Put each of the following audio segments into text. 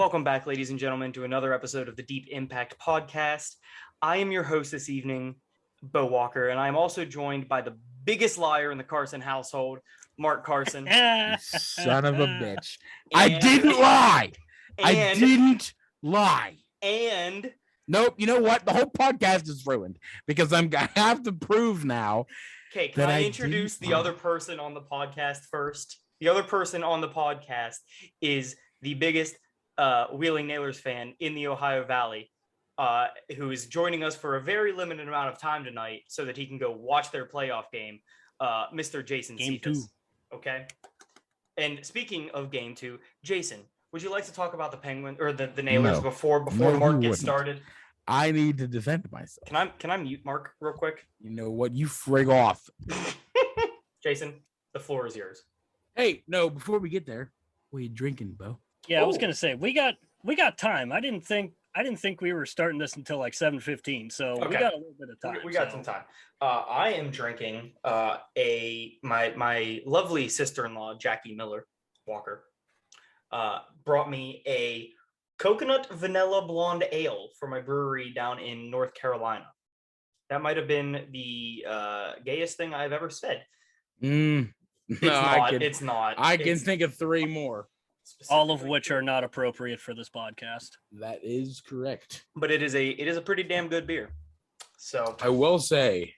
Welcome back, ladies and gentlemen, to another episode of the Deep Impact Podcast. I am your host this evening, Bo Walker, and I'm also joined by the biggest liar in the Carson household, Mark Carson. Son of a bitch. I didn't lie. I didn't lie. And nope, you know what? The whole podcast is ruined because I have to prove now. Okay, can I introduce the other person on the podcast first? The other person on the podcast is the biggest Wheeling Nailers fan in the Ohio Valley, who is joining us for a very limited amount of time tonight so that he can go watch their playoff game, Mr. Jason Game Cephas. 2. Okay. And speaking of Game 2, Jason, would you like to talk about the Penguin or the Nailers before Mark gets started? I need to defend myself. Can I mute Mark real quick? You know what? You frig off. Jason, the floor is yours. Hey, no, before we get there, what are you drinking, Bo? Yeah, I was gonna say we got time. I didn't think we were starting this until like 7:15, so we got a little bit of time. We got some time. I am drinking my lovely sister-in-law Jackie Miller Walker brought me a coconut vanilla blonde ale for my brewery down in North Carolina. That might have been the gayest thing I've ever said. It's not. I can think of three more. All of which are not appropriate for this podcast. That is correct. But it is a pretty damn good beer. So I will say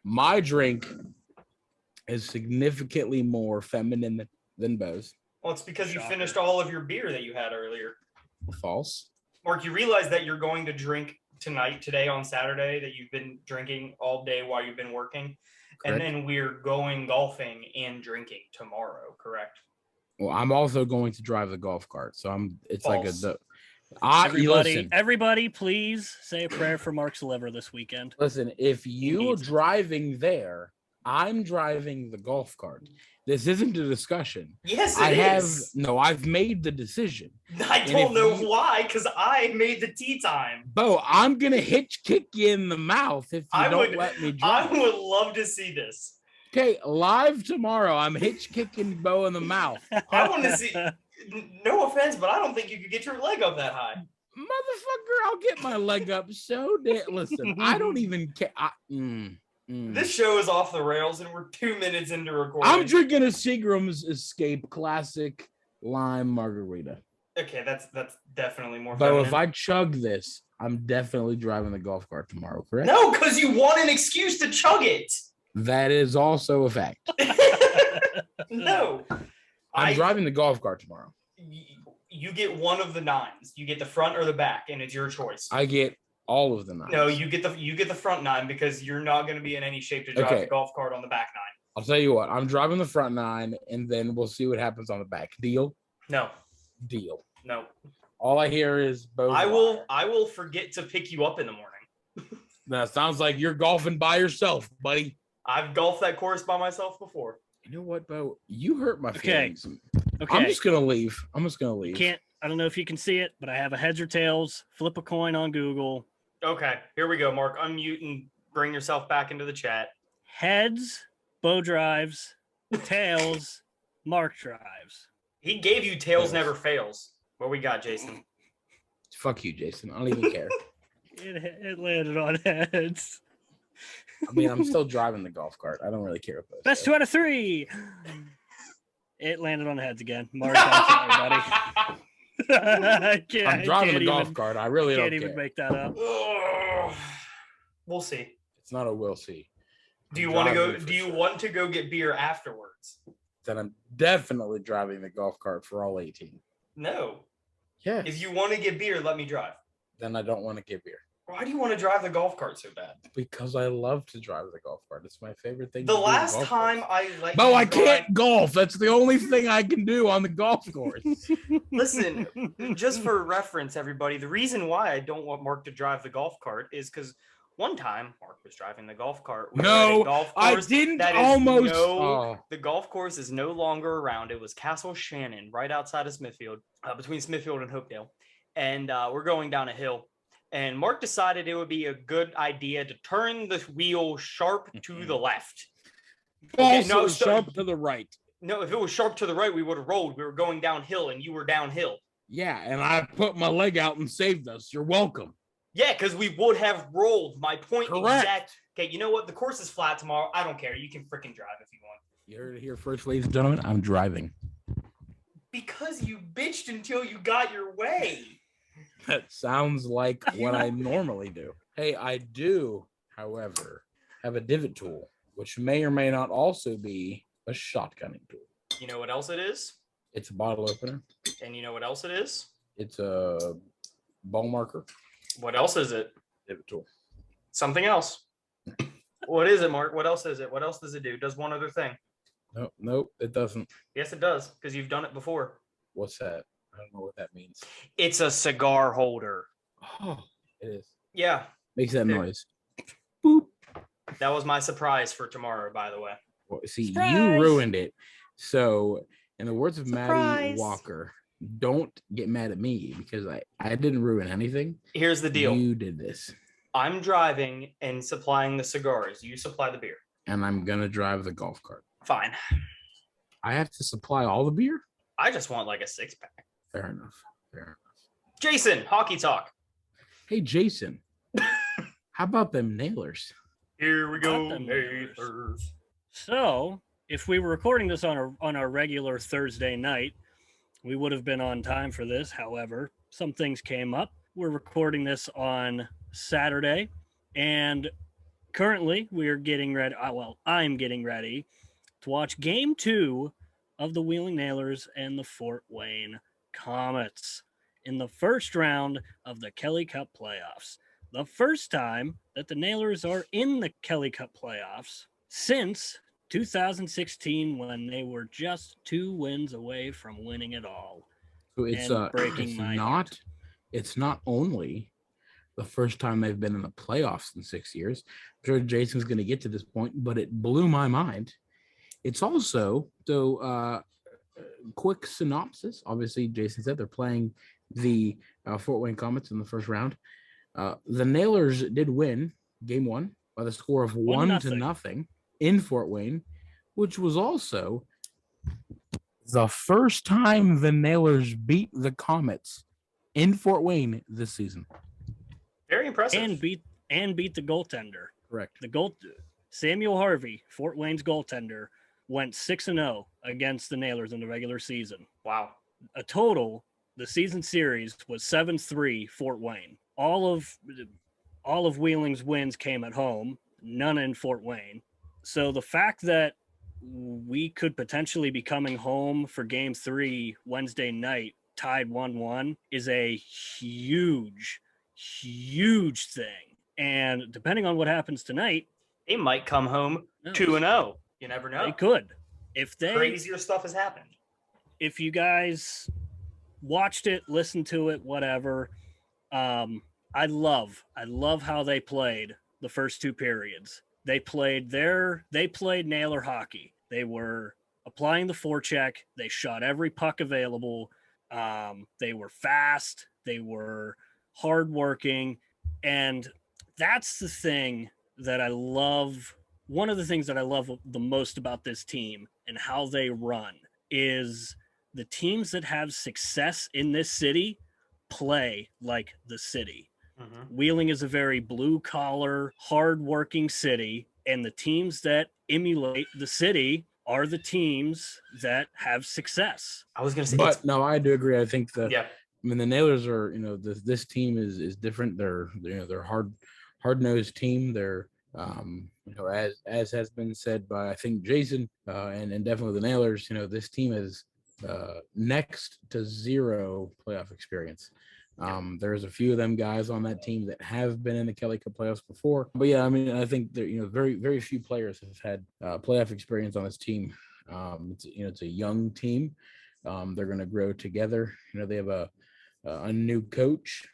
my drink is significantly more feminine than Bo's. Well, it's because you finished all of your beer that you had earlier. False. Mark, you realize that you're going to drink today on Saturday, that you've been drinking all day while you've been working. Correct. And then we're going golfing and drinking tomorrow, correct? Well, I'm also going to drive the golf cart, so it's false. Everybody, please say a prayer for Mark's liver this weekend. Listen, if you're driving there, I'm driving the golf cart. This isn't a discussion. Yes, it is. I've made the decision. I don't know why, because I made the tee time. Bo, I'm going to hitch kick you in the mouth if you don't let me drive. I would love to see this. Okay, live tomorrow, I'm hitch kicking Bo in the mouth. I want to see, no offense, but I don't think you could get your leg up that high. Motherfucker, I'll get my leg up so listen, I don't even care. This show is off the rails and we're 2 minutes into recording. I'm drinking a Seagram's Escape Classic Lime Margarita. Okay, that's definitely more feminine. But if I chug this, I'm definitely driving the golf cart tomorrow, correct? No, because you want an excuse to chug it. That is also a fact. No. I'm driving the golf cart tomorrow. You get one of the nines. You get the front or the back, and it's your choice. I get all of the nines. No, you get the front nine because you're not going to be in any shape to drive the golf cart on the back nine. I'll tell you what. I'm driving the front nine, and then we'll see what happens on the back. Deal? No. Deal. No. All I hear is Bo. I will forget to pick you up in the morning. That sounds like you're golfing by yourself, buddy. I've golfed that course by myself before. You know what, Bo? You hurt my feelings. Okay. I'm just gonna leave. I don't know if you can see it, but I have a heads or tails. Flip a coin on Google. Okay, here we go, Mark. Unmute and bring yourself back into the chat. Heads, Bo drives. Tails, Mark drives. He gave you tails never fails. What we got, Jason? Fuck you, Jason. I don't even care. It landed on heads. I mean, I'm still driving the golf cart. I don't really care about Best 2 out of 3. It landed on heads again. Mark, I'm sorry, buddy. I'm driving the golf cart. I really don't care. Can't even make that up. We'll see. It's not a we'll see. Do you want to go? Do you want to go get beer afterwards? Then I'm definitely driving the golf cart for all 18. No. Yeah. If you want to get beer, let me drive. Then I don't want to get beer. Why do you want to drive the golf cart so bad? Because I love to drive the golf cart. It's my favorite thing. The last time I let Bo, I can't golf. That's the only thing I can do on the golf course. Listen, just for reference, everybody, the reason why I don't want Mark to drive the golf cart is because one time Mark was driving the golf cart. I didn't almost. The golf course is no longer around. It was Castle Shannon, right outside of Smithfield, between Smithfield and Hopedale. And we're going down a hill. And Mark decided it would be a good idea to turn the wheel sharp to the left. Sharp to the right. No, if it was sharp to the right, we would have rolled. We were going downhill and you were downhill. Yeah, and I put my leg out and saved us. You're welcome. Yeah, because we would have rolled. My point Correct. exact. Okay, you know what? The course is flat tomorrow. I don't care. You can freaking drive if you want. You heard it here first, ladies and gentlemen. I'm driving. Because you bitched until you got your way. That sounds like what I normally do. Hey, I do, however, have a divot tool, which may or may not also be a shotgunning tool. You know what else it is? It's a bottle opener. And you know what else it is? It's a ball marker. What else is it? Divot tool. Something else. What is it, Mark? What else is it? What else does it do? It does one other thing. Nope, it doesn't. Yes, it does, because you've done it before. What's that? I don't know what that means. It's a cigar holder. Oh, it is. Yeah. Makes that noise. Boop. That was my surprise for tomorrow, by the way. Well, see, Surprise! You ruined it. So, in the words of Surprise! Maddie Walker, don't get mad at me because I didn't ruin anything. Here's the deal. You did this. I'm driving and supplying the cigars. You supply the beer. And I'm going to drive the golf cart. Fine. I have to supply all the beer? I just want like a 6-pack. Fair enough. Jason, hockey talk. Hey, Jason. How about them nailers? Here we go. Nailers. So, if we were recording this on our regular Thursday night, we would have been on time for this. However, some things came up. We're recording this on Saturday, and currently we are getting ready. I'm getting ready to watch Game 2 of the Wheeling Nailers and the Fort Wayne Comets in the first round of the Kelley Cup playoffs. The first time that the Nailers are in the Kelley Cup playoffs since 2016, when they were just 2 wins away from winning it all. So it's not only the first time they've been in the playoffs in 6 years. I'm sure Jason's going to get to this point, but it blew my mind. It's also, quick synopsis. Obviously, Jason said they're playing the Fort Wayne Comets in the first round. The Nailers did win Game 1 by the score of 1-0 in Fort Wayne, which was also the first time the Nailers beat the Comets in Fort Wayne this season. Very impressive. And beat the goaltender. Correct. Samuel Harvey, Fort Wayne's goaltender, went 6-0 against the Nailers in the regular season. Wow. A total, the season series was 7-3 Fort Wayne. All of Wheeling's wins came at home, none in Fort Wayne. So the fact that we could potentially be coming home for Game 3 Wednesday night, tied 1-1, is a huge thing. And depending on what happens tonight, they might come home 2-0. You never know. They could. Crazier stuff has happened. If you guys watched it, listened to it, whatever, I love how they played the first 2 periods. They played nailer hockey. They were applying the forecheck. They shot every puck available. They were fast. They were hardworking. And that's the thing that I love. One of the things that I love the most about this team and how they run is the teams that have success in this city play like the city. Mm-hmm. Wheeling is a very blue-collar, hard-working city, and the teams that emulate the city are the teams that have success. I was going to say, but no, I do agree. I think the Nailers are, this team is different. They're hard-nosed team. They're as has been said by I think Jason and definitely the Nailers. This team is next to zero playoff experience. There's a few of them guys on that team that have been in the Kelley Cup playoffs before, but yeah, I mean, I think that very, very few players have had playoff experience on this team. It's a young team. They're going to grow together. They have a new coach.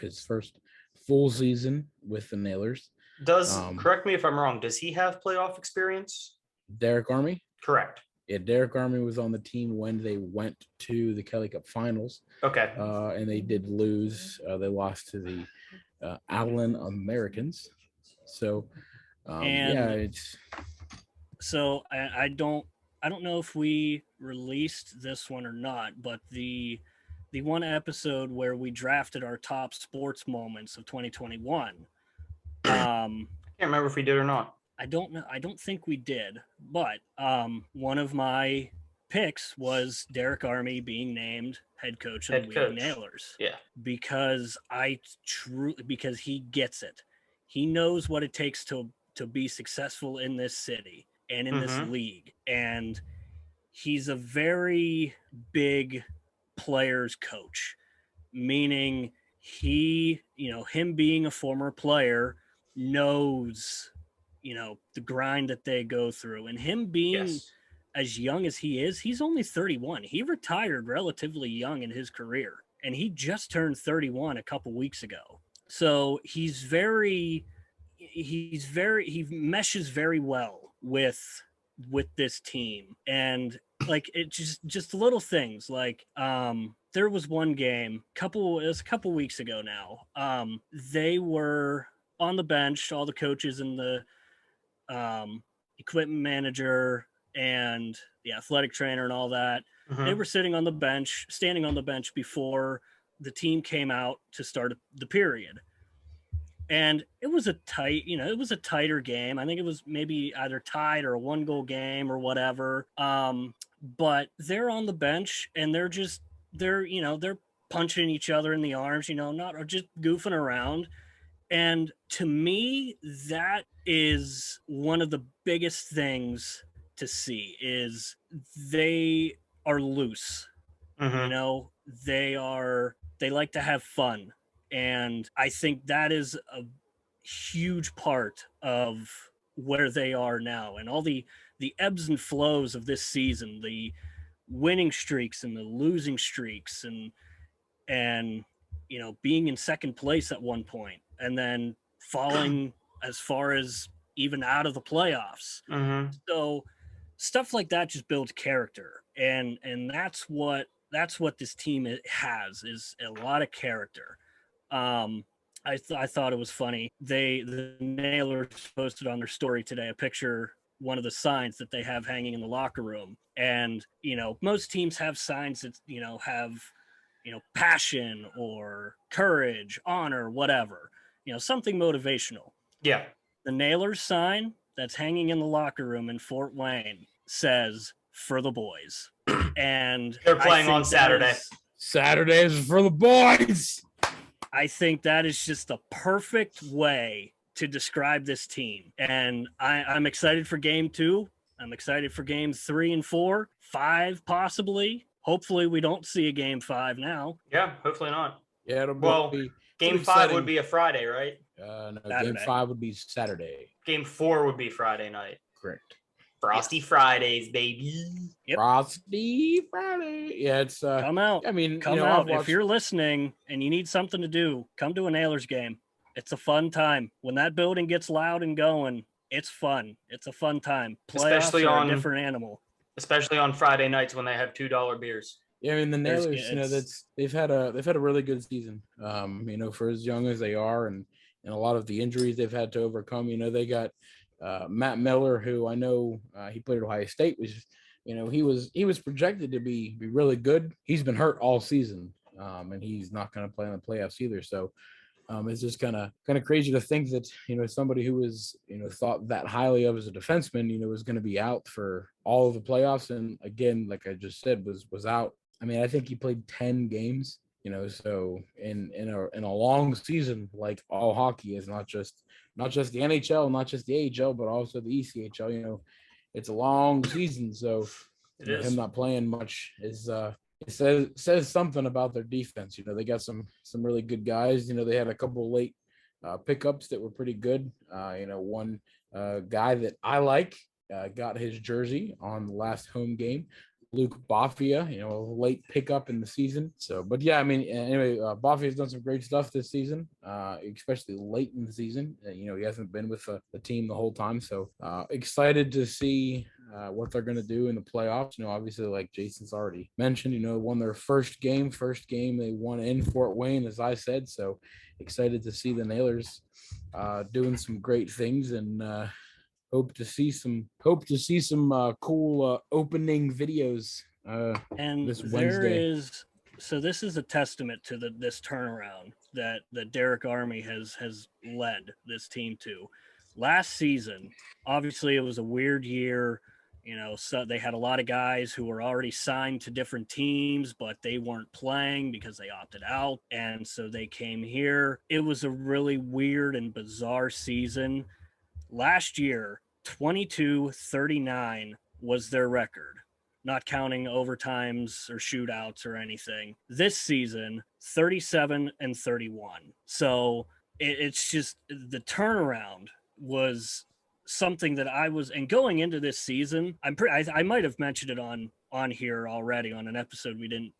His first full season with the Nailers. Correct me if I'm wrong. Does he have playoff experience? Derek Army? Correct. Yeah, Derek Army was on the team when they went to the Kelley Cup finals. Okay. And they did lose. They lost to the Allen Americans. So, So I don't I don't know if we released this one or not, but the one episode where we drafted our top sports moments of 2021. Can't remember if we did or not. I don't know. I don't think we did, but one of my picks was Derek Army being named head coach of the Wheeling Nailers. Yeah, because because he gets it. He knows what it takes to be successful in this city and in this league, and he's a very big players coach, meaning him being a former player knows the grind that they go through, and him being as young as he is, he's only 31. He retired relatively young in his career, and he just turned 31 a couple weeks ago. So he meshes very well with this team. And like, it just little things like there was one game it was a couple weeks ago now. They were on the bench, all the coaches and the equipment manager and the athletic trainer and all that. They were standing on the bench before the team came out to start the period. And it was a tighter game. I think it was maybe either tied or a 1-goal game or whatever. But they're on the bench and they're punching each other in the arms, not just goofing around. And to me, that is one of the biggest things to see is they are loose. They like to have fun. And I think that is a huge part of where they are now, and all the ebbs and flows of this season, the winning streaks and the losing streaks, and being in second place at one point and then falling as far as even out of the playoffs. So stuff like that just builds character, and that's what this team has, is a lot of character. I thought it was funny. The Nailers posted on their story today a picture, one of the signs that they have hanging in the locker room. And, most teams have signs that, have, passion or courage, honor, whatever, something motivational. Yeah. The Nailers sign that's hanging in the locker room in Fort Wayne says "For the boys." And they're playing on Saturday. Saturdays for the boys. I think that is just a perfect way to describe this team. And I'm excited for game 2. I'm excited for games 3 and 4, 5 possibly. Hopefully we don't see a game 5 now. Yeah, hopefully not. Yeah, game 5 would be a Friday, right? No, Saturday. Game 5 would be Saturday. Game 4 would be Friday night. Correct. Frosty Fridays, baby. Yep. Frosty Friday. Yeah, it's come out. I mean, come out. If you're listening and you need something to do, come to a Nailers game. It's a fun time. When that building gets loud and going, it's fun. It's a fun time. Playoffs are a different animal. Especially on Friday nights when they have $2 beers. Yeah, I mean the Nailers, they've had a really good season. For as young as they are, and a lot of the injuries they've had to overcome. They got Matt Miller, who I know he played at Ohio State, he was projected to be really good. He's been hurt all season, and he's not going to play in the playoffs either. So it's just kind of crazy to think that somebody who was thought that highly of as a defenseman was going to be out for all of the playoffs, and again, like I just said, was out. I mean, I think he played 10 games. So in a long season, like all hockey is, not just the NHL, not just the AHL, but also the ECHL. It's a long season, so him not playing much is it says something about their defense. They got some really good guys. They had a couple of late pickups that were pretty good. One guy that I like got his jersey on the last home game. Luke Boffia, a late pickup in the season. So, but yeah, I mean, anyway, Boffia's done some great stuff this season, especially late in the season. He hasn't been with the team the whole time. So excited to see what they're going to do in the playoffs. Obviously, like Jason's already mentioned, won their first game they won in Fort Wayne, as I said. So excited to see the Nailers doing some great things and hope to see some cool opening videos and this there Wednesday. This is a testament to this turnaround that Derek Army has led this team to. Last season, obviously it was a weird year. So they had a lot of guys who were already signed to different teams, but they weren't playing because they opted out. And so they came here. It was a really weird and bizarre season. Last year, 22-39 was their record, not counting overtimes or shootouts or anything. This season, 37-31. So it's just the turnaround was something that and going into this season, I might have mentioned it on here already on an episode we didn't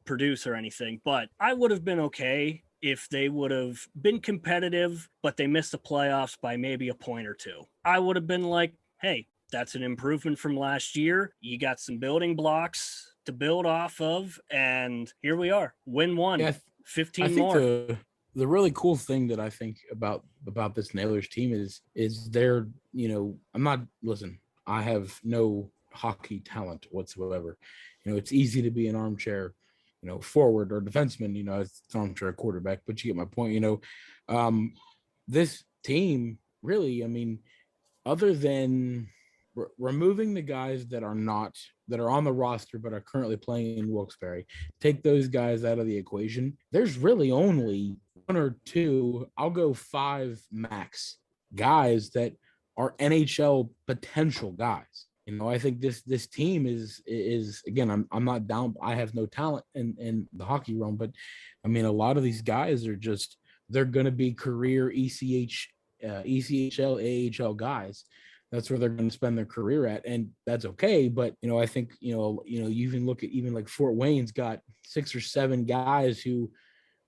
produce or anything, but I would have been okay if they would have been competitive, but they missed the playoffs by maybe a point or two. I would have been like, hey, that's an improvement from last year. You got some building blocks to build off of, and here we are. Win one, yeah, 15 I think more. The really cool thing that I think about this Nailers team is they're, I have no hockey talent whatsoever. It's easy to be an armchair, forward or defenseman, it's an armchair quarterback, but you get my point. This team really, other than removing the guys that are on the roster but are currently playing in Wilkes-Barre, take those guys out of the equation, there's really only one or two, I'll go 5 max guys that are NHL potential guys. I think this team is again, I'm not down. I have no talent in the hockey realm, but a lot of these guys are they're going to be career ECHL, AHL guys. That's where they're going to spend their career at, and that's okay. But I think you even look at like Fort Wayne's got 6 or 7 guys who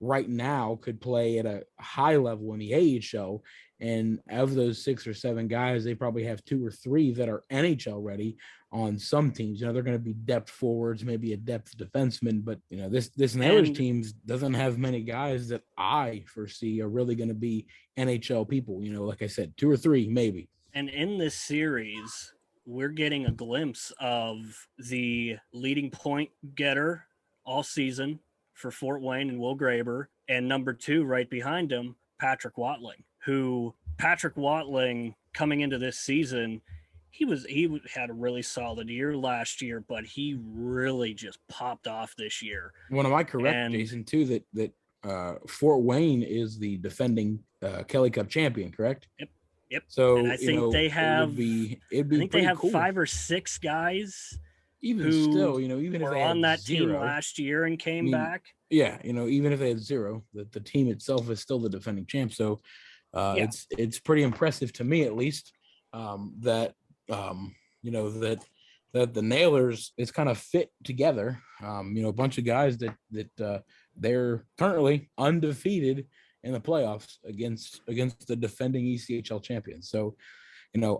right now could play at a high level in the AHL, and of those 6 or 7 guys, they probably have 2 or 3 that are NHL ready on some teams. They're going to be depth forwards, maybe a depth defenseman, but this Nailers team doesn't have many guys that I foresee are really going to be NHL people. Like I said, 2 or 3 maybe. And in this series, we're getting a glimpse of the leading point getter all season for Fort Wayne and Will Graber, and number 2 right behind him, Patrick Watling, coming into this season, he had a really solid year last year, but he really just popped off this year. Well, am I correct, Jason, too, that Fort Wayne is the defending Kelley Cup champion, correct? Yep. So and I think they have they have cool. 5 or 6 guys even still, even if were they on that 0, team last year and came back. Yeah, even if they had 0, the team itself is still the defending champ. So it's pretty impressive to me, at least, that that the Nailers is kind of fit together. A bunch of guys that they're currently undefeated in the playoffs against the defending ECHL champions. So,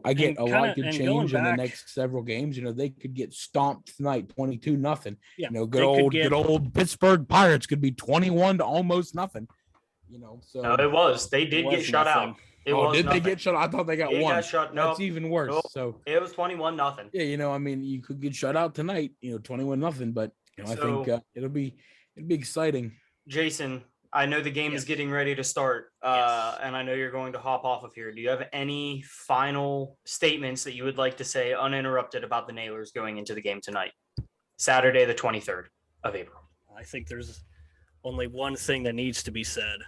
I get a lot could change in the next several games. They could get stomped tonight, 22-0. Yeah, good old Pittsburgh Pirates could be 21 to almost nothing. So no, it was. They did get shut out. They get shut out? I thought they got 1. Got shut. That's even worse. Nope. So it was 21-0. Yeah, you could get shut out tonight. 21-0. But I think it'll be exciting. Jason, I know the game is getting ready to start, and I know you're going to hop off of here. Do you have any final statements that you would like to say uninterrupted about the Nailers going into the game tonight, Saturday, the 23rd of April? I think there's only one thing that needs to be said,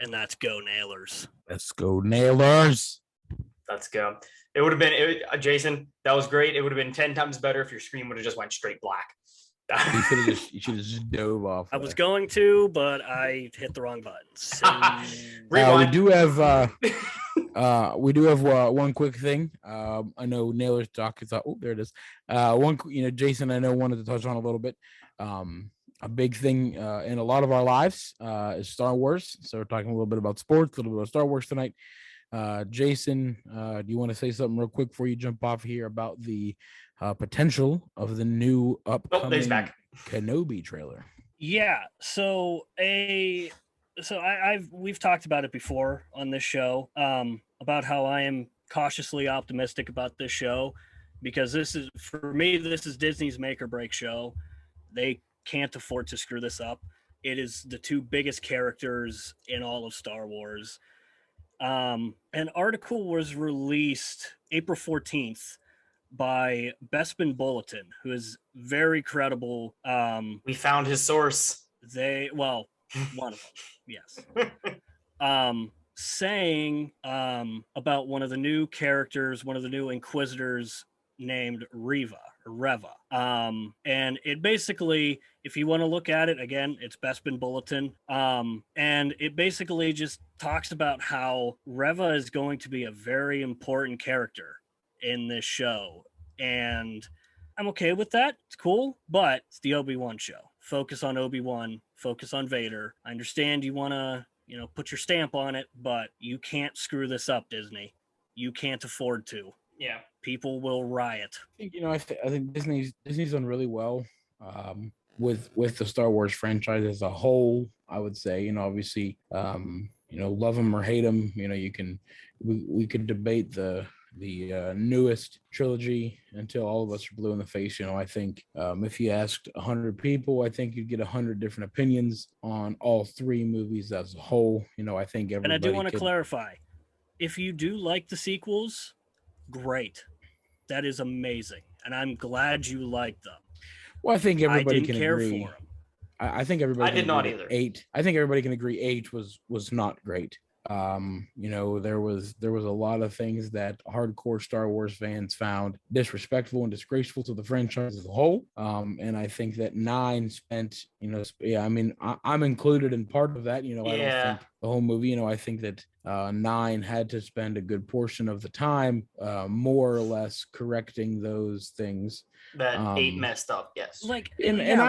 and that's go Nailers. Let's go Nailers. Let's go. It would have been, Jason, that was great. It would have been 10 times better if your screen would have just went straight black. You should have just dove off. I was going to, but I hit the wrong button. So... we do have one quick thing. I know Nailers talk is there it is. Jason, I know wanted to touch on a little bit. A big thing in a lot of our lives is Star Wars. So we're talking a little bit about sports, a little bit about Star Wars tonight. Jason, do you want to say something real quick before you jump off here about the potential of the new upcoming Kenobi trailer? Yeah. So we've talked about it before on this show, about how I am cautiously optimistic about this show because this is Disney's make or break show. They can't afford to screw this up. It is the two biggest characters in all of Star Wars. An article was released April 14th by Bespin Bulletin, who is very credible. We found his source. One of them, yes. Saying about one of the new characters, one of the new Inquisitors named Reva. And it basically, if you want to look at it again, it's Bespin Bulletin. And it basically just talks about how Reva is going to be a very important character in this show. And I'm okay with that. It's cool, but it's the Obi-Wan show. Focus on Obi-Wan, focus on Vader. I understand you want to, put your stamp on it, but you can't screw this up, Disney. You can't afford to. Yeah. People will riot. I think Disney's done really well with the Star Wars franchise as a whole. I would say, obviously, love them or hate them. We could debate the newest trilogy until all of us are blue in the face. I think if you asked 100 people, I think you'd get 100 different opinions on all three movies as a whole. I think everybody. And I do want to clarify, if you do like the sequels, great. That is amazing. And I'm glad you like them. Well, I think everybody can care agree. For them. I think everybody. I did not either. 8. I think everybody can agree 8 was not great. There was a lot of things that hardcore Star Wars fans found disrespectful and disgraceful to the franchise as a whole. And I think that 9 spent, I'm included in part of that. I don't think the whole movie, I think that 9 had to spend a good portion of the time more or less correcting those things that 8 messed up. Yes. I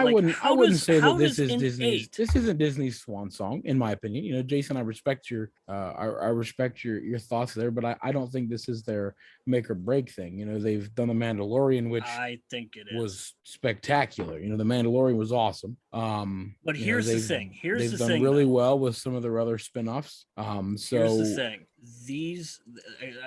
wouldn't say that this is Disney's. This isn't Disney's swan song, in my opinion. Jason, I respect your thoughts there, but I don't think this is their make or break thing. They've done The Mandalorian, which I think it was spectacular. The Mandalorian was awesome. But here's the thing. They've done really well with some of their other spin-offs. Here's the thing. These,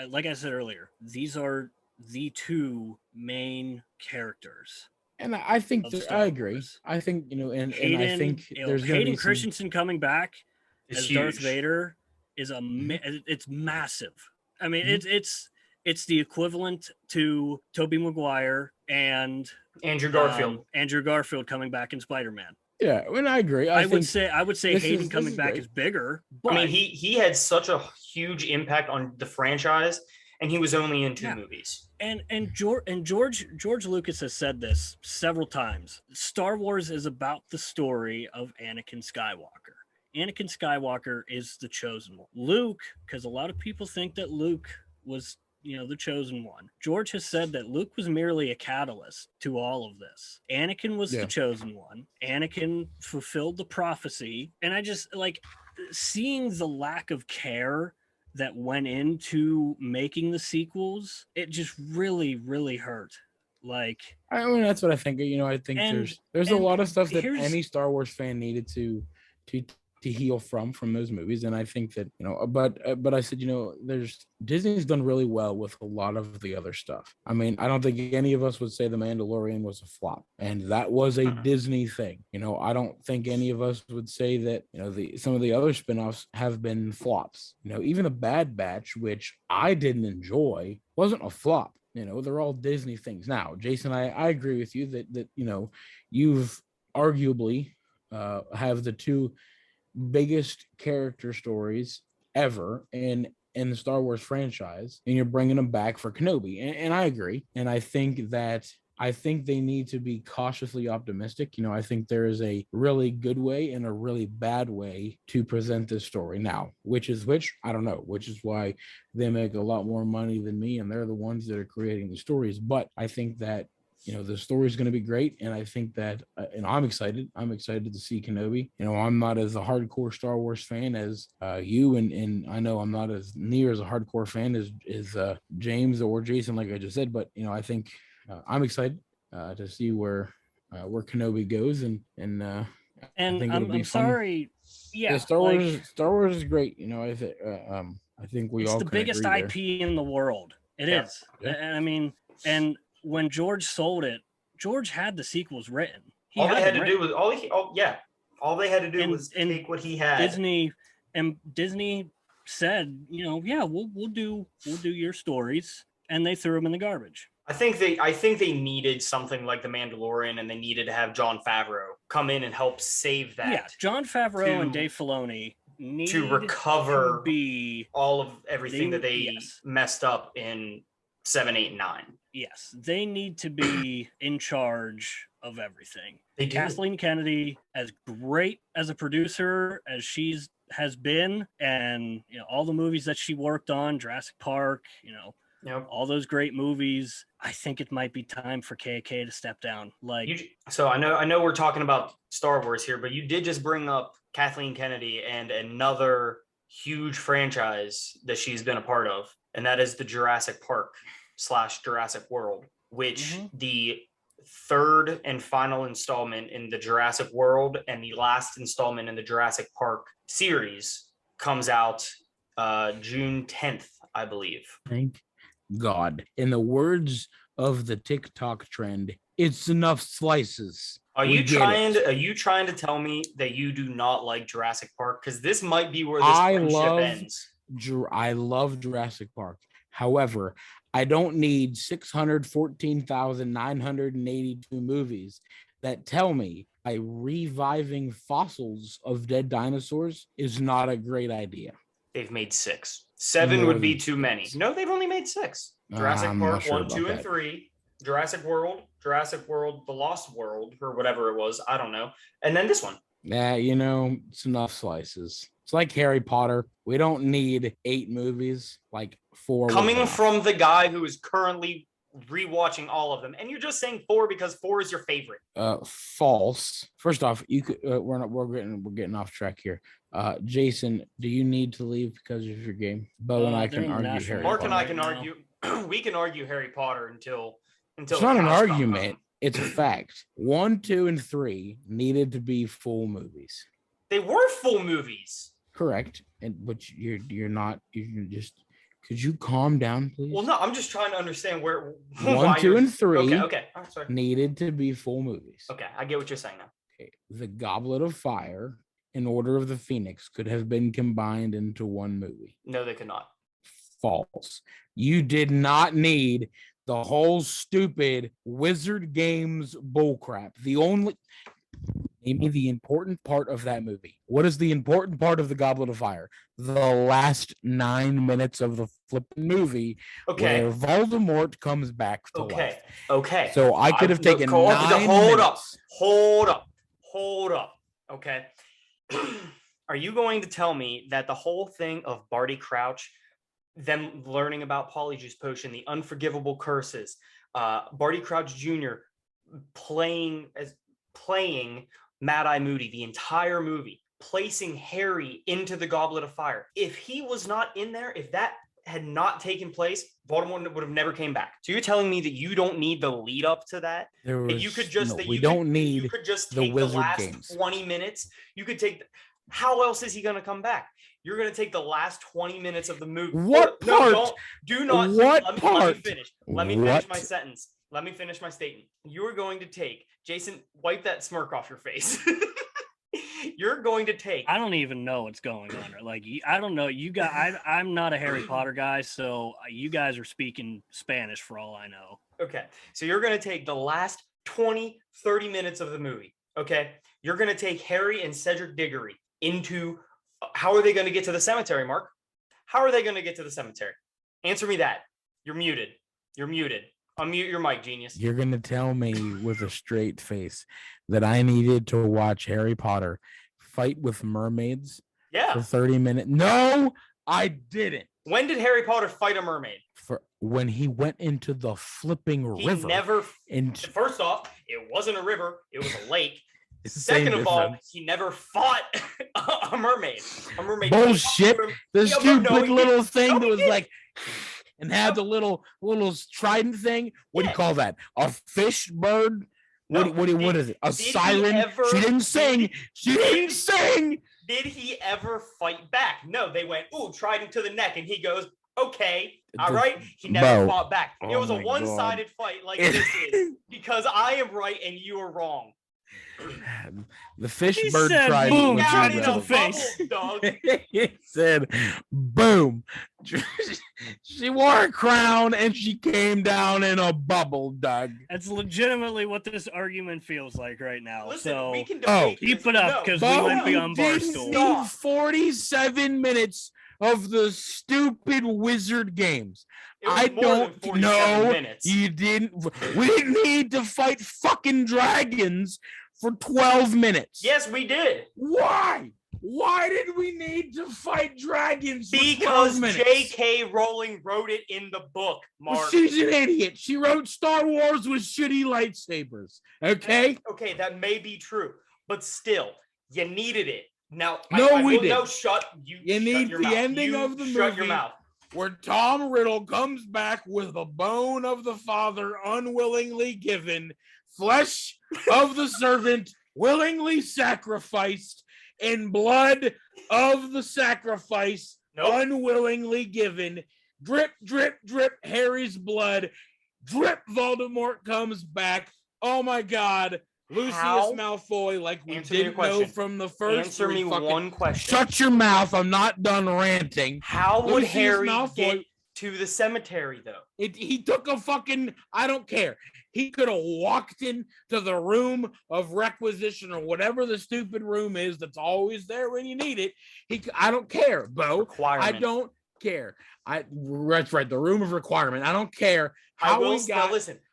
like I said earlier, these are the two main characters. And I think I agree. I think and I think there's Hayden Christensen coming back as huge. Darth Vader is it's massive. I mean, it's the equivalent to Tobey Maguire and Andrew Garfield. Andrew Garfield coming back in Spider-Man. Yeah, I agree. I would say Hayden coming back is bigger. But he had such a huge impact on the franchise, and he was only in 2 movies. And George Lucas has said this several times. Star Wars is about the story of Anakin Skywalker. Anakin Skywalker is the chosen one. Luke, because a lot of people think that Luke was the chosen one. George has said that Luke was merely a catalyst to all of this. Anakin was the chosen one. Anakin fulfilled the prophecy. And I just seeing the lack of care that went into making the sequels, it just really, really hurt. That's what I think. I think there's a lot of stuff that any Star Wars fan needed to heal from those movies, and I think that but I said Disney's done really well with a lot of the other stuff. I don't think any of us would say The Mandalorian was a flop, and that was a Disney thing. I don't think any of us would say that some of the other spinoffs have been flops. Even The Bad Batch, which I didn't enjoy, wasn't a flop. They're all Disney things. Now, Jason, I agree with you that you've arguably have the two biggest character stories ever in the Star Wars franchise, and you're bringing them back for Kenobi, and I agree. And I think they need to be cautiously optimistic. I think there is a really good way and a really bad way to present this story. Now, which is which, I don't know, which is why they make a lot more money than me, and they're the ones that are creating the stories. But I think that the story is going to be great, and I think that, and I'm excited. I'm excited to see Kenobi. I'm not as a hardcore Star Wars fan as you, and I know I'm not as near as a hardcore fan as James or Jason, like I just said. But I think I'm excited to see where Kenobi goes, and I think it'll be fun. Sorry. Yeah, Star Wars is great. I think I think it's the biggest IP in the world. It is. Yeah. I mean, and when George sold it, George had the sequels written. All they had to do was take what he had. Disney said, we'll do your stories, and they threw them in the garbage. I think they needed something like The Mandalorian, and they needed to have Jon Favreau come in and help save that. Yeah, Jon Favreau and Dave Filoni need to recover all of everything that they yes. messed up in 7, 8, and 9. Yes, they need to be in charge of everything. They do. Kathleen Kennedy, as great as a producer as has been, and all the movies that she worked on, Jurassic Park, all those great movies. I think it might be time for KK to step down. So I know we're talking about Star Wars here, but you did just bring up Kathleen Kennedy and another huge franchise that she's been a part of, and that is the Jurassic Park / Jurassic World, which the third and final installment in the Jurassic World and the last installment in the Jurassic Park series comes out June 10th, I believe. Thank God. In the words of the TikTok trend, it's enough slices. Are you trying to tell me that you do not like Jurassic Park? Because this might be where this friendship ends. I love Jurassic Park. However, I don't need 614,982 movies that tell me by reviving fossils of dead dinosaurs is not a great idea. They've made 6. 7 would be too many. No, they've only made 6. Jurassic Park 1, 2, and 3. Jurassic World, The Lost World, or whatever it was. I don't know. And then this one. Yeah, it's enough slices. It's like Harry Potter. We don't need 8 movies, like 4. Coming from the guy who is currently rewatching all of them, and you're just saying 4 because 4 is your favorite. False. First off, you could. We're getting off track here. Jason, do you need to leave because of your game? Bo and I can argue Harry Mark Potter. And I can argue. We can argue Harry Potter until. It's not an argument. It's a fact. 1, 2, and 3 needed to be full movies. They were full movies. Correct. But you're not. You just. Could you calm down, please? Well, no, I'm just trying to understand where 1, 2, and 3 okay. Oh, sorry. Needed to be full movies. Okay, I get what you're saying now. Okay. The Goblet of Fire and Order of the Phoenix could have been combined into one movie. No, they could not. False. You did not need the whole stupid Wizard Games bullcrap. Name me the important part of that movie. What is the important part of the Goblet of Fire? The last 9 minutes of the flipping movie, where Voldemort comes back to life. Okay. So I could have taken 9 minutes. Hold up. Okay. Are you going to tell me that the whole thing of Barty Crouch, them learning about Polyjuice Potion, the unforgivable curses, Barty Crouch Jr. playing Mad-Eye Moody, the entire movie, placing Harry into the Goblet of Fire. If he was not in there, if that had not taken place, Voldemort would have never came back. So you're telling me that you don't need the lead up to that? You could just take the last 20 minutes. You could take. How else is he going to come back? You're going to take the last 20 minutes of the movie. What part? No, do not. What part? Let me finish. Let me finish my sentence. Let me finish my statement. You're going to take, Jason, wipe that smirk off your face. You're going to take. I don't even know what's going on. I don't know. You guys, I'm not a Harry Potter guy, so you guys are speaking Spanish for all I know. Okay. So you're going to take the last 20, 30 minutes of the movie. Okay. You're going to take Harry and Cedric Diggory into. How are they going to get to the cemetery, Mark? How are they going to get to the cemetery? Answer me that. You're muted. Unmute your mic, genius. You're going to tell me with a straight face that I needed to watch Harry Potter fight with mermaids for 30 minutes? No, I didn't. When did Harry Potter fight a mermaid? When he went into the flipping river. First off, it wasn't a river. It was a lake. Second of all, he never fought a mermaid. Bullshit. The stupid little thing that was like, and had the little trident thing. What do you call that? A fish bird? What is it? A siren? She didn't sing. Did he ever fight back? No, they went, ooh, tried him to the neck, and he goes, okay, all right. He never fought back. It was a one-sided fight like this is, because I am right and you are wrong. The fish bird tried boom, down in in a the face. bubble, dog. He said, boom. She wore a crown and she came down in a bubble, Doug. That's legitimately what this argument feels like right now. Listen, so we can debate keep it up because we went beyond Barstool. 47 minutes of the stupid wizard games. I don't know. You didn't. We didn't need to fight fucking dragons for 12 minutes. Yes, we did. Why? Why did we need to fight dragons for 12 because minutes? J.K. Rowling wrote it in the book, Mark. Well, she's an idiot. She wrote Star Wars with shitty lightsabers. Okay? Okay, that may be true. But still, you needed it. Now, we didn't. No, shut you. You need your the mouth. ending you of the shut movie your mouth. where Tom Riddle comes back with the bone of the father unwillingly given, flesh of the servant willingly sacrificed, and blood of the sacrifice unwillingly given. Drip, drip, drip, Harry's blood. Drip, Voldemort comes back. Oh my God. Lucius Malfoy, like we didn't know from the first. Answer me one question. Shut your mouth. I'm not done ranting. How would Harry get to the cemetery, though? He took a fucking, I don't care. He could have walked into the room of requisition or whatever the stupid room is that's always there when you need it. I don't care, Bo. I don't care. That's right. The room of requirement. I don't care how we got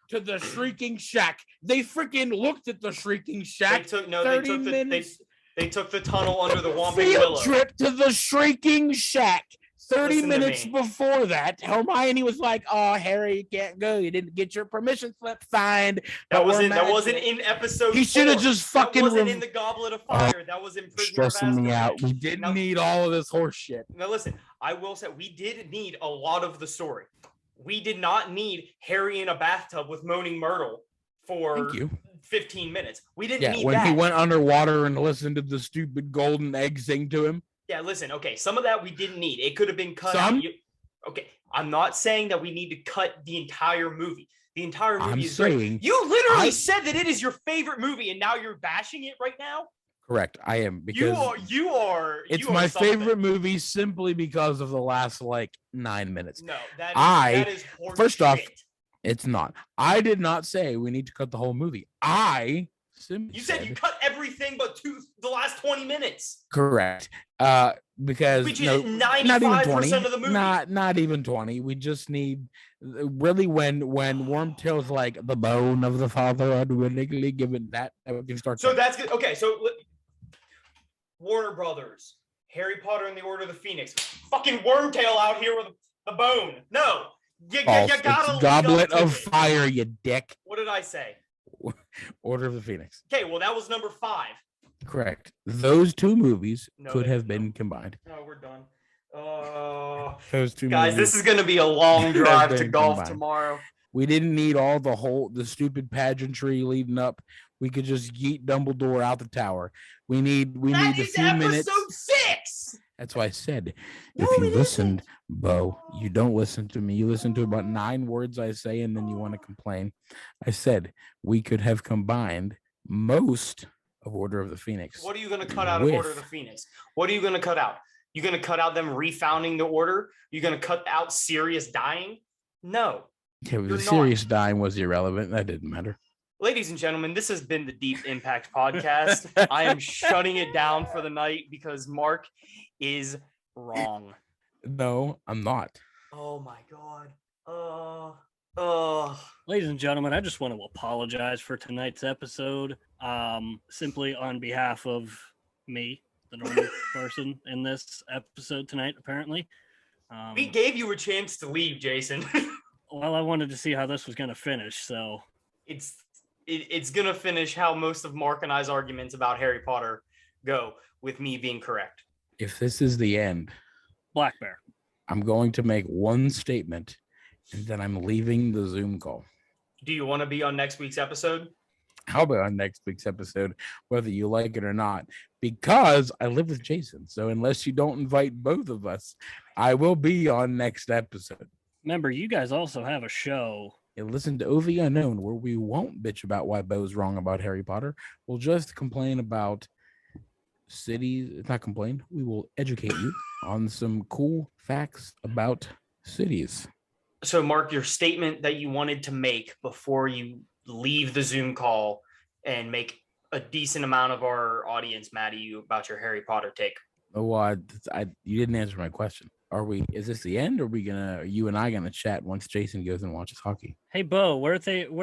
to the Shrieking Shack. They freaking looked at the Shrieking Shack. They took the tunnel under the Whomping Willow. Field Trip to the Shrieking Shack. 30 minutes before that, Hermione was like, "Oh, Harry, you can't go. You didn't get your permission slip signed." That wasn't in episode. He should have just fucking. That wasn't in the Goblet of Fire. That was in Prisoner of Azkaban. Stressing me out. We didn't need all of this horse shit. Now listen, I will say we did need a lot of the story. We did not need Harry in a bathtub with Moaning Myrtle for 15 minutes. We didn't need that. When he went underwater and listened to the stupid golden egg sing to him. Yeah, listen, okay, some of that we didn't need. It could have been cut out. Okay, I'm not saying that we need to cut the entire movie. The entire movie is great. You literally said that it is your favorite movie, and now you're bashing it right now? Correct, I am. Because it's my favorite movie simply because of the last, 9 minutes. No, that is horse first shit. off, it's not. I did not say we need to cut the whole movie. You said you cut everything but the last 20 minutes. Correct. Because which is 95% of the movie. Not even 20. We just need really when Wormtail's like the bone of the father unwillingly given that we can start. So that's good. Okay, so Warner Brothers, Harry Potter and the Order of the Phoenix, fucking Wormtail out here with the bone. No, you gotta. It's Goblet of Fire, you dick. What did I say? Order of the Phoenix. Okay, well, that was number 5. Correct. Those two movies could have been combined. No, we're done. Those two guys, this is going to be a long drive to golf tomorrow. We didn't need all the stupid pageantry leading up. We could just yeet Dumbledore out the tower. We need a few minutes. Episode 6. That's why I said, if you listened, Bo, you don't listen to me. You listen to about 9 words I say, and then you want to complain. I said we could have combined most of Order of the Phoenix. What are you going to cut out of Order of the Phoenix? What are you going to cut out? You going to cut out them refounding the Order? You going to cut out Sirius dying? No. Yeah, the Sirius dying was irrelevant. That didn't matter. Ladies and gentlemen, this has been the Deep Impact Podcast. I am shutting it down for the night because Mark is wrong. No, I'm not. Oh my God. Ladies and gentlemen, I just want to apologize for tonight's episode. Simply on behalf of me, the normal person in this episode tonight, apparently. We gave you a chance to leave, Jason. Well, I wanted to see how this was going to finish, so. It's going to finish how most of Mark and I's arguments about Harry Potter go, with me being correct. If this is the end, Black Bear, I'm going to make one statement, and then I'm leaving the Zoom call. Do you want to be on next week's episode? I'll be on next week's episode, whether you like it or not, because I live with Jason. So unless you don't invite both of us, I will be on next episode. Remember, you guys also have a show. And listen to OV Unknown, where we won't bitch about why Bo's wrong about Harry Potter. We'll just complain about cities. Not complain. We will educate you on some cool facts about cities. So, Mark, your statement that you wanted to make before you leave the Zoom call and make a decent amount of our audience mad at you about your Harry Potter take. Oh, you didn't answer my question. Is this the end, or are you and I gonna chat once Jason goes and watches hockey? Hey, Bo, where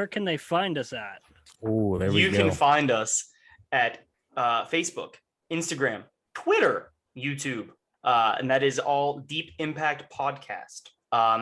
can they find us at? Oh, there we go. You can find us at Facebook, Instagram, Twitter, YouTube, and that is all Deep Impact Podcast.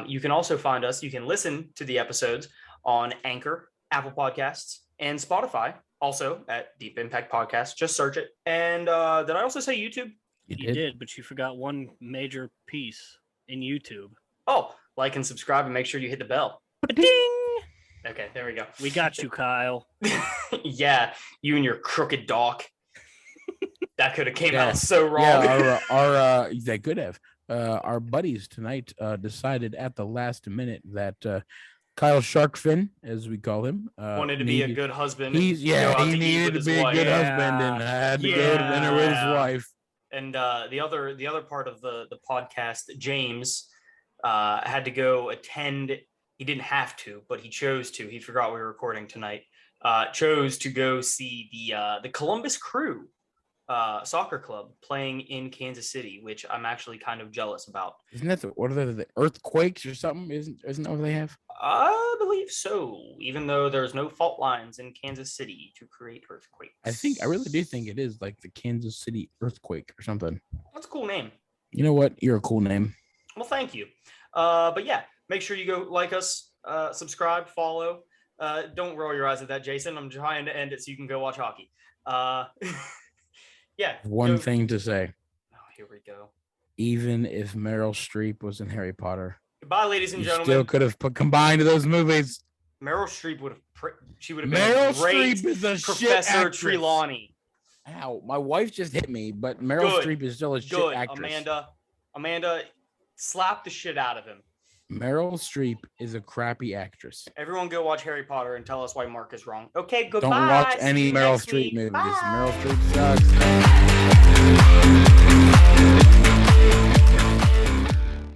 You can also find us, you can listen to the episodes on Anchor, Apple Podcasts, and Spotify, also at Deep Impact Podcast. Just search it. And did I also say YouTube? You did, but you forgot one major piece in YouTube. Oh, like and subscribe and make sure you hit the bell. Ding! Okay, there we go. We got you, Kyle. Yeah, you and your crooked doc. That could have came out so wrong. Yeah, they could have. Our buddies tonight decided at the last minute that Kyle Sharkfin, as we call him, wanted to be a good husband. He needed to be a good husband and had to go to dinner with his wife. And the other part of the podcast, James, had to go attend. He didn't have to, but he chose to. He forgot we were recording tonight. Chose to go see the Columbus Crew soccer club playing in Kansas City, which I'm actually kind of jealous about. Isn't that the earthquakes or something? Isn't that what they have? I believe so, even though there's no fault lines in Kansas City to create earthquakes. I really do think it is like the Kansas City earthquake or something. That's a cool name. You know what? You're a cool name. Well, thank you. But yeah, make sure you go like us, subscribe, follow. Don't roll your eyes at that, Jason. I'm trying to end it so you can go watch hockey. Yeah. One thing to say. Oh, here we go. Even if Meryl Streep was in Harry Potter. Goodbye, ladies and gentlemen. Still could have combined those movies. Meryl Streep would have. She would have been Meryl a great Streep is a Professor Trelawney. Ow! My wife just hit me, but Meryl Streep is still a shit actress. Amanda, slap the shit out of him. Meryl Streep is a crappy actress. Everyone, go watch Harry Potter and tell us why Mark is wrong. Okay, goodbye. Don't watch any Meryl Streep movies. Bye. Meryl Streep sucks.